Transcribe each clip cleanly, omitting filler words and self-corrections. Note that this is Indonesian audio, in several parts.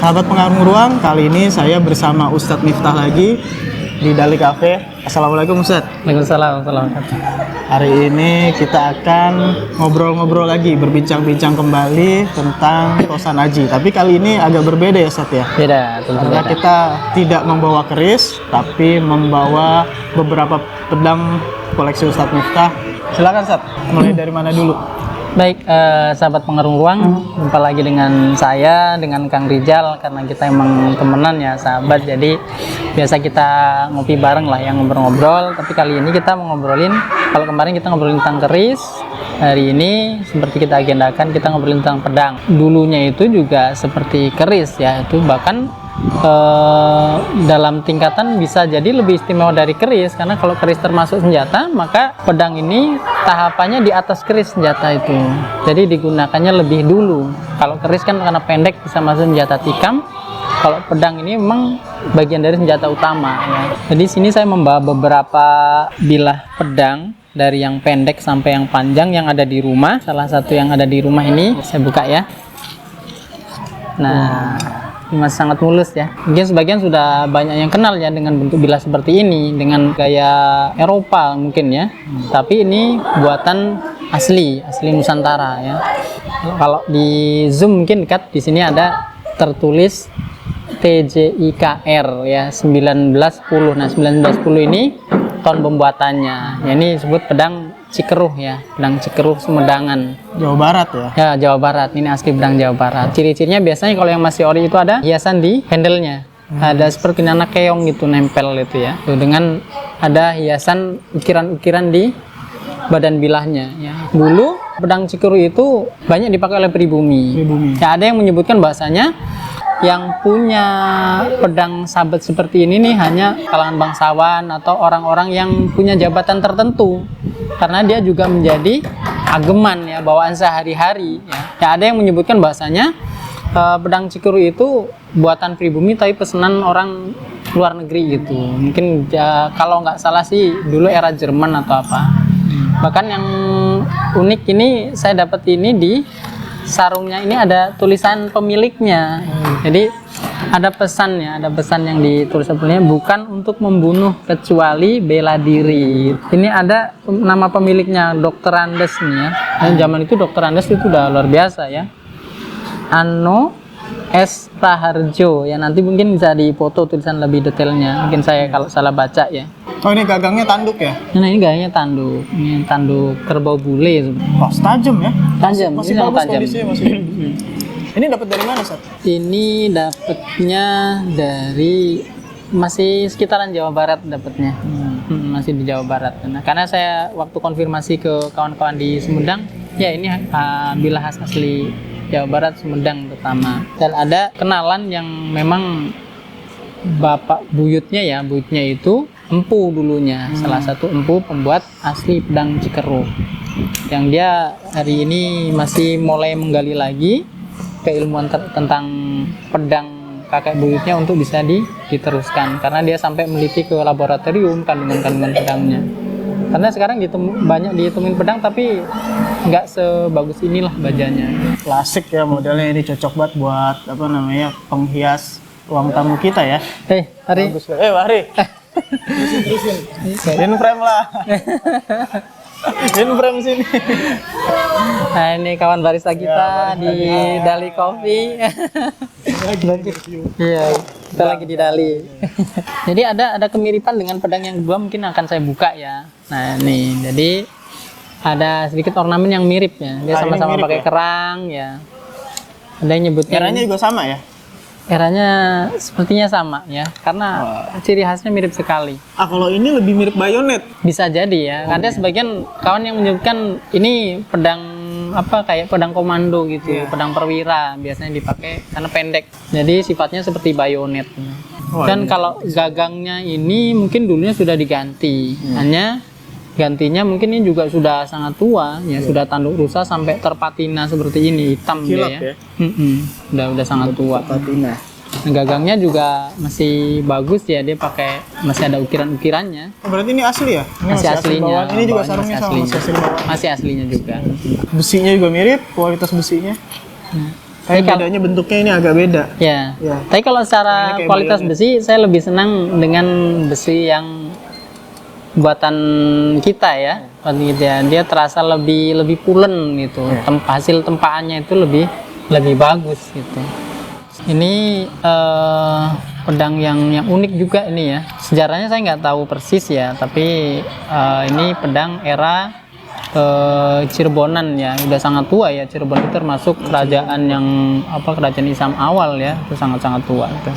Sahabat pengarung ruang, kali ini saya bersama Ustadz Miftah lagi di Dali Cafe. Assalamualaikum Ustadz. Waalaikumsalam. Hari ini kita akan ngobrol-ngobrol lagi, berbincang-bincang kembali tentang tosan haji. Tapi kali ini agak berbeda ya Ustadz ya? Beda, tentu Karena beda. kita tidak membawa keris, tapi membawa beberapa pedang koleksi Ustadz Miftah. Silakan Ustadz, mulai dari mana dulu? Baik, sahabat pengarung ruang, jumpa lagi dengan saya, dengan Kang Rijal, karena kita emang temenan ya, sahabat. Jadi biasa kita ngopi bareng lah, yang ngobrol-ngobrol. Tapi kali ini kita mau ngobrolin, kalau kemarin kita ngobrolin tentang keris, hari ini seperti kita agendakan, kita ngobrolin tentang pedang. Dulunya itu juga seperti keris ya, itu bahkan dalam tingkatan bisa jadi lebih istimewa dari keris, karena kalau keris termasuk senjata, maka pedang ini tahapannya di atas keris senjata itu, jadi digunakannya lebih dulu. Kalau keris kan karena pendek bisa masuk senjata tikam, kalau pedang ini memang bagian dari senjata utama ya. Jadi sini saya membawa beberapa bilah pedang dari yang pendek sampai yang panjang yang ada di rumah. Salah satu yang ada di rumah ini saya buka ya. Nah, ini masih sangat mulus ya. Mungkin sebagian sudah banyak yang kenal ya dengan bentuk bilah seperti ini, dengan gaya Eropa mungkin ya. Tapi ini buatan asli Nusantara ya. Kalau di zoom mungkin dekat, di sini ada tertulis TJIKR ya 1910. Nah, 1910 ini tahun pembuatannya. Ya, ini disebut pedang Cikeruh ya, pedang Cikeruh Sumedang. Jawa Barat ya? Ya, Jawa Barat. Ini asli pedang Jawa Barat. Ciri-cirinya biasanya kalau yang masih ori itu ada hiasan di handle-nya. Ada seperti anak keong gitu nempel itu ya. Tuh, dengan ada hiasan ukiran-ukiran di badan bilahnya ya. Dulu pedang Cikeruh itu banyak dipakai oleh pribumi. Ya, ada yang menyebutkan bahasanya yang punya pedang sabet seperti ini nih hanya kalangan bangsawan atau orang-orang yang punya jabatan tertentu, karena dia juga menjadi ageman ya, bawaan sehari-hari ya. Ya, ada yang menyebutkan bahasanya pedang Cikeruh itu buatan pribumi tapi pesanan orang luar negeri gitu. Mungkin ya, kalau nggak salah sih dulu era Jerman atau apa. Bahkan yang unik ini saya dapat ini di sarungnya ini ada tulisan pemiliknya. Jadi ada pesan yang ditulis sebelumnya, bukan untuk membunuh kecuali bela diri. Ini ada nama pemiliknya, Dr. Andes nih ya. Dan zaman itu Dr. Andes itu udah luar biasa ya. Ano S. Raharjo ya, nanti mungkin bisa dipoto tulisan lebih detailnya. Mungkin saya kalau salah baca ya. Oh, ini gagangnya tanduk ya? Nah, ini gayanya tanduk. Ini tanduk kerbau bule. Oh, tajam ya? Tajam, Masih ini bagus tajam. kondisinya masih. Ini dapat dari mana, Sat? Ini dapatnya dari masih sekitaran Jawa Barat dapatnya. Masih di Jawa Barat. Nah, karena saya waktu konfirmasi ke kawan-kawan di Sumedang, ya ini bilah khas asli Jawa Barat, Sumedang terutama. Dan ada kenalan yang memang bapak buyutnya itu empu dulunya, salah satu empu pembuat asli pedang Cikeruh, yang dia hari ini masih mulai menggali lagi keilmuan tentang pedang kakek buyutnya untuk bisa diteruskan, karena dia sampai meneliti ke laboratorium kandungan-kandungan pedangnya. Karena sekarang banyak ditemuin pedang tapi nggak sebagus inilah bajanya. Klasik ya modelnya, ini cocok banget buat apa namanya, penghias ruang tamu kita ya. Hari. Bagus banget. Wahri. In frame lah. In frame sini. Nah, ini kawan barista kita di Dali Coffee. Iya, kita lagi di Dali. Jadi ada kemiripan dengan pedang yang kedua, mungkin akan saya buka ya. Nah, nih, jadi ada sedikit ornamen yang mirip ya. Dia sama-sama pakai kerang ya. Ada yang nyebutnya. Eranya juga sama ya? Eranya sepertinya sama ya, karena ciri khasnya mirip sekali. Kalau ini lebih mirip bayonet. Bisa jadi ya. Ada sebagian kawan yang menyebutkan ini pedang apa, kayak pedang komando gitu, pedang perwira biasanya dipakai karena pendek. Jadi sifatnya seperti bayonet. Dan kalau gagangnya ini mungkin dulunya sudah diganti. Hanya gantinya mungkin ini juga sudah sangat tua ya, sudah tanduk rusa sampai terpatina seperti ini, hitam Kilap dia ya. Udah sangat tua. Patina. Gagangnya juga masih bagus ya, dia pakai masih ada ukiran-ukirannya. Oh, berarti ini asli ya? Ini Masih aslinya. bawaan. Ini juga Bawahnya sarungnya sama, masih aslinya. masih asli bawaan. Masih aslinya juga. Besinya juga mirip, kualitas besinya. Tapi kalau bedanya bentuknya ini agak beda. ya, Ya. tapi kalau secara Ini kayak kualitas balon ya. besi, saya lebih senang dengan besi yang buatan kita ya. Buatan kita. Dia terasa lebih pulen gitu. Hasil tempaannya itu lebih bagus gitu. Ini pedang yang unik juga ini ya. Sejarahnya saya nggak tahu persis ya, tapi ini pedang era Cirebonan ya, udah sangat tua ya. Cirebon itu termasuk kerajaan yang kerajaan Islam awal ya, itu sangat-sangat tua itu.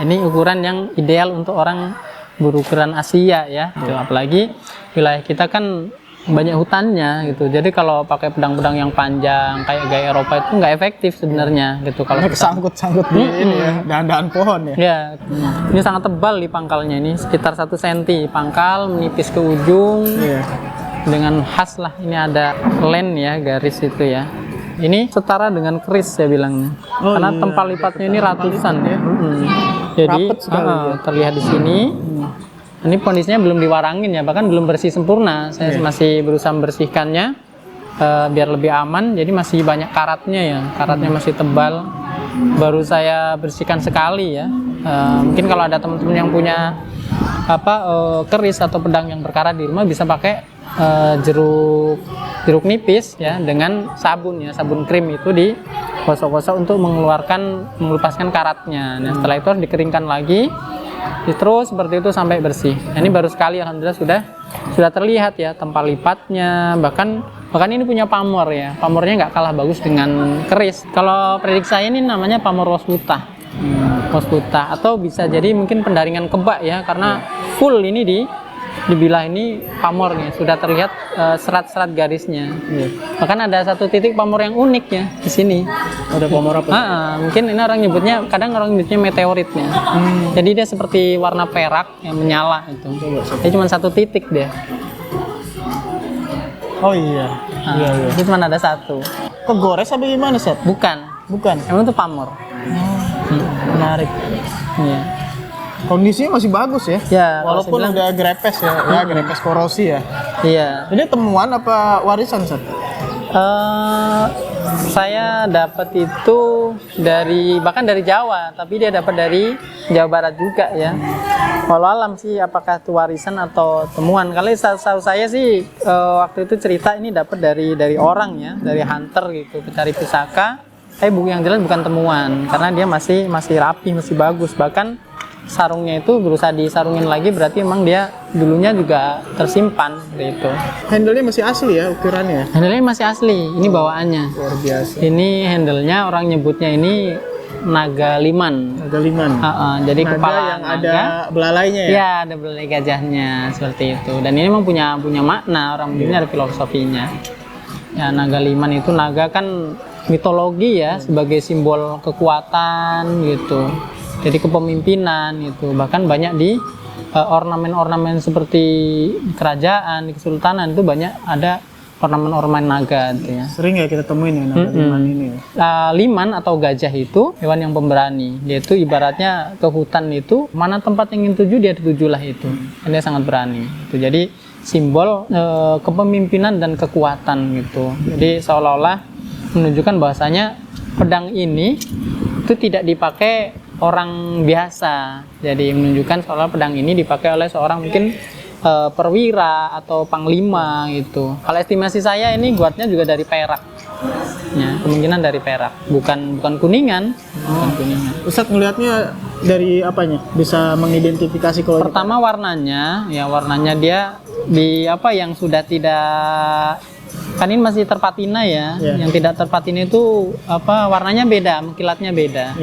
Ini ukuran yang ideal untuk orang berukuran Asia ya. Gitu. Apalagi wilayah kita kan banyak hutannya gitu. Jadi kalau pakai pedang-pedang yang panjang kayak gaya Eropa itu nggak efektif sebenarnya gitu. Kalau Ini kesangkut-sangkut di ini ya, dahan-dahan pohon ya. ya, ini sangat tebal di pangkalnya, ini sekitar 1 cm pangkal, menipis ke ujung. Iya. Dengan khas lah, ini ada len ya, garis itu ya. Ini setara dengan keris saya bilang, karena iya. tempal lipatnya ini ratusan ya. Jadi Rapet sekali ya. terlihat di sini. Ini kondisinya belum diwarangin ya, bahkan belum bersih sempurna. Saya masih berusaha membersihkannya biar lebih aman. Jadi masih banyak karatnya ya, karatnya masih tebal. Baru saya bersihkan sekali ya. Mungkin kalau ada teman-teman yang punya keris atau pedang yang berkarat di rumah, bisa pakai jeruk nipis ya dengan sabun ya, sabun krim itu digosok-gosok untuk melepaskan karatnya. Nah, setelah itu harus dikeringkan lagi, terus seperti itu sampai bersih. Nah, ini baru sekali alhamdulillah sudah terlihat ya tempal lipatnya, bahkan ini punya pamor ya. Pamornya nggak kalah bagus dengan keris. Kalau prediksi saya ini namanya pamor Rosputa. Rosputa, atau bisa jadi mungkin pendaringan kebak ya, karena full ini dibilah ini pamornya, sudah terlihat serat-serat garisnya. Bahkan ada satu titik pamor yang unik ya di sini. Ada pamor apa? Mungkin ini kadang orang nyebutnya meteoritnya. Jadi dia seperti warna perak yang menyala itu. Dia cuma satu titik dia. Oh iya. Iya. Itu cuma ada satu. Kegores apa gimana, Set? Bukan. Emang Itu pamor. menarik. Iya. Kondisinya masih bagus ya. Ya, kalau Walaupun saya bilang- udah grepes ya, grepes korosi ya. Iya. Ini temuan apa warisan, Set? Saya dapat itu bahkan dari Jawa, tapi dia dapat dari Jawa Barat juga ya. Walau alam sih apakah itu warisan atau temuan. Kalau setahu saya sih waktu itu cerita ini dapat dari orang ya, dari hunter gitu, pencari pusaka. Buku yang jelas bukan temuan, karena dia masih rapi, masih bagus. Bahkan sarungnya itu berusaha disarungin lagi, berarti emang dia dulunya juga tersimpan gitu. Handle-nya masih asli ya ukurannya. Handle-nya masih asli, ini bawaannya. Luar biasa. Ini handle-nya orang nyebutnya ini naga liman. Naga liman. Jadi Naga kepala yang naga. ada belalainya ya. Ya, ada belalai gajahnya seperti itu. Dan ini memang punya makna, orang ini ada filosofinya. Ya, naga liman itu, naga kan mitologi ya, sebagai simbol kekuatan gitu. Jadi kepemimpinan itu. Bahkan banyak di ornamen-ornamen seperti kerajaan, di kesultanan itu banyak ada ornamen-ornamen naga gitu ya. Sering ya kita temuin ya naga liman ini ya. Liman atau gajah itu hewan yang pemberani. Dia itu ibaratnya ke hutan itu, mana tempat yang ingin tuju dia tujulah itu. Dia sangat berani. Itu jadi simbol kepemimpinan dan kekuatan gitu. Jadi seolah-olah menunjukkan bahwasanya pedang ini itu tidak dipakai orang biasa. Jadi menunjukkan seolah pedang ini dipakai oleh seorang mungkin perwira atau panglima gitu. Kalau estimasi saya ini guatnya juga dari perak. Ya, kemungkinan dari perak, bukan kuningan. Bukan kuningan. Ustadz ngelihatnya dari apanya? Bisa mengidentifikasi kalau Pertama warnanya dia yang sudah tidak, kan ini masih terpatina ya. Yang tidak terpatina itu warnanya beda, mengkilatnya beda.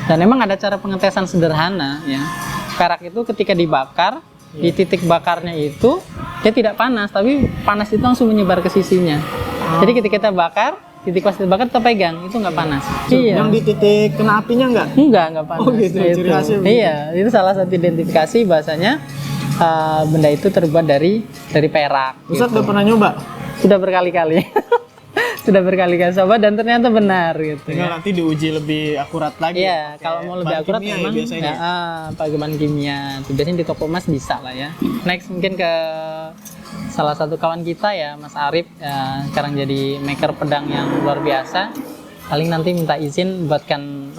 Dan memang ada cara pengetesan sederhana ya. Perak itu ketika dibakar, di titik bakarnya itu dia tidak panas, tapi panas itu langsung menyebar ke sisinya. Jadi ketika kita bakar, titik pas dibakar kita pegang, itu nggak panas. Yang di titik kena apinya enggak panas. Oh gitu, ciri khasnya begitu. Iya, itu salah satu identifikasi bahasanya benda itu terbuat dari perak. Ustadz gitu. udah pernah nyoba? Sudah berkali-kali. Sudah berkali-kali coba dan ternyata benar gitu. Tinggal Ya. nanti diuji lebih akurat lagi. Iya, kalau mau lebih akurat kimia memang biasanya. pakai bahan kimia. Itu biasanya di toko emas bisa lah ya. Next mungkin ke salah satu kawan kita ya, Mas Arif, sekarang jadi maker pedang yang luar biasa. paling nanti minta izin buatkan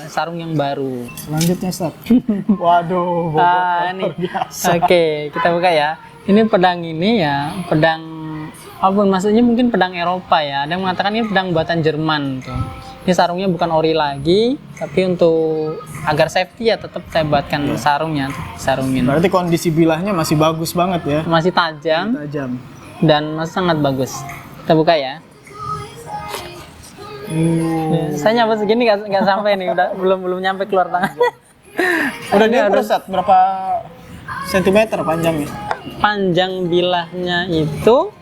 sarung yang baru. Selanjutnya Ustaz. Waduh, bobot Ini luar biasa. oke, kita buka ya. Ini pedang ini ya, pedang apapun maksudnya, mungkin pedang Eropa ya. Ada yang mengatakan ini pedang buatan Jerman tuh. Ini sarungnya bukan ori lagi, tapi untuk agar safety ya tetap saya buatkan sarungnya, sarungin. Berarti kondisi bilahnya masih bagus banget ya. Masih tajam Tajam. dan masih sangat bagus. Kita buka ya. Saya nyampe segini nggak sampai nih, udah belum nyampe keluar tangan. Udah dia Ustaz, berapa sentimeter panjangnya? Panjang bilahnya itu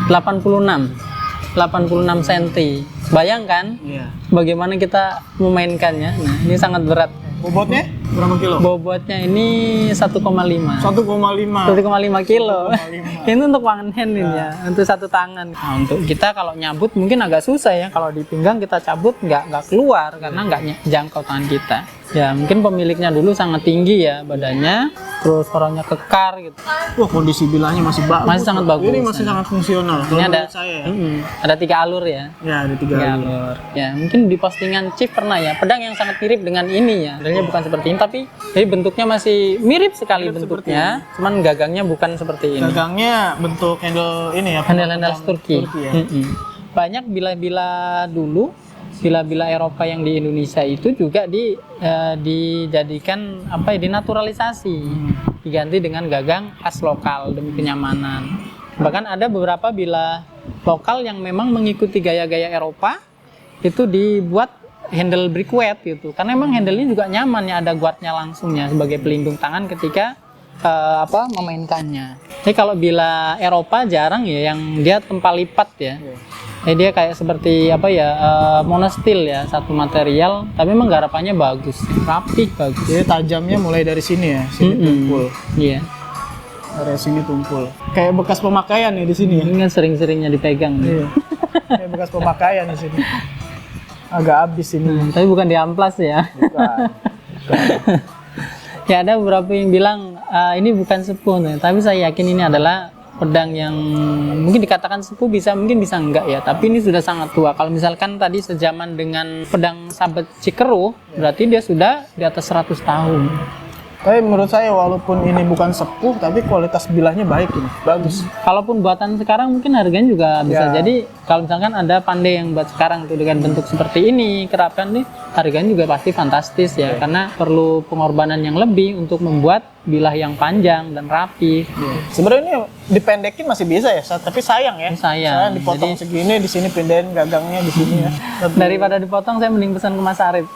86 cm. Bayangkan Iya. bagaimana kita memainkannya. Nah, ini sangat berat. Bobotnya berapa kilo? Bobotnya ini 1,5. 1,5. 1,5 kilo. 1,5. Ini untuk one hand ini ya, untuk satu tangan. Nah, untuk kita kalau nyabut mungkin agak susah ya. Kalau di pinggang kita cabut nggak keluar karena nggak jangkau tangan kita. Ya mungkin pemiliknya dulu sangat tinggi ya badannya, terus orangnya kekar gitu. Wah, kondisi bilahnya masih bagus. Masih sangat bagus. Ini masih sangat fungsional. Ini Kalau ada menurut saya. ada 3 alur ya. Ya, ada 3 Tiga alur. Ya mungkin di postingan Chief pernah ya, pedang yang sangat mirip dengan ini ya. Modelnya bukan seperti ini, tapi jadi bentuknya masih mirip sekali bentuknya, cuman gagangnya bukan seperti ini. Gagangnya bentuk handle ini ya. Handle Turki. ya. Banyak bila-bila dulu, bila-bila Eropa yang di Indonesia itu juga dijadikan dinaturalisasi, diganti dengan gagang khas lokal demi kenyamanan. Bahkan ada beberapa bila lokal yang memang mengikuti gaya-gaya Eropa, itu dibuat handle brick weight gitu, karena memang handle-nya juga nyaman ya, ada guardnya langsungnya sebagai pelindung tangan ketika memainkannya. Jadi kalau bila Eropa jarang ya yang dia tempal lipat ya. Jadi dia kayak seperti monosteel ya, satu material, tapi memang garapannya bagus, rapih, bagus. Jadi tajamnya mulai dari sini ya, sini tumpul. Iya. Area sini tumpul. Kayak bekas pemakaian ya di sini ya. Ini kan sering-seringnya dipegang. Iya. Kayak bekas pemakaian di sini. Agak habis ini. Tapi bukan di amplas ya. Bukan. Ya ada beberapa yang bilang ini bukan sepuh, tapi saya yakin ini adalah pedang yang mungkin dikatakan sepuh, mungkin bisa enggak ya, tapi ini sudah sangat tua. Kalau misalkan tadi sejaman dengan pedang sabet Cikeruh, berarti dia sudah di atas 100 tahun. Tapi menurut saya walaupun ini bukan sepuh, tapi kualitas bilahnya baik ini, bagus. Kalaupun buatan sekarang mungkin harganya juga bisa Ya. jadi, kalau misalkan ada pandai yang buat sekarang tuh dengan bentuk seperti ini, kerapian nih, harganya juga pasti fantastis ya, karena perlu pengorbanan yang lebih untuk membuat bilah yang panjang dan rapi. Sebenarnya ini dipendekin masih bisa ya, tapi sayang ya. Sayang. Dipotong segini, di sini pindahin gagangnya di sini ya. Daripada dipotong, saya mending pesan ke Mas Arif.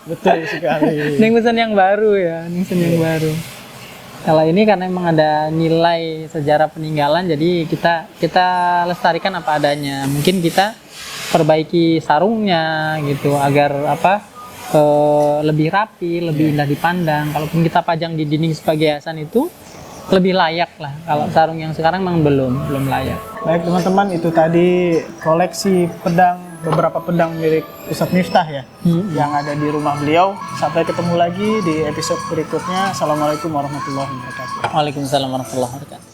Betul sekali. Mending pesan yang baru ya, mending pesan yang baru. Kalau ini karena memang ada nilai sejarah peninggalan, jadi kita lestarikan apa adanya. Mungkin kita perbaiki sarungnya gitu agar lebih rapi, lebih indah dipandang. Kalaupun kita pajang di dinding sebagai hiasan itu lebih layak lah. Kalau sarung yang sekarang memang belum layak. Baik teman-teman, itu tadi koleksi beberapa pedang milik Ustadz Miftah ya, yang ada di rumah beliau. Sampai ketemu lagi di episode berikutnya. Assalamualaikum warahmatullahi wabarakatuh. Waalaikumsalam warahmatullahi wabarakatuh.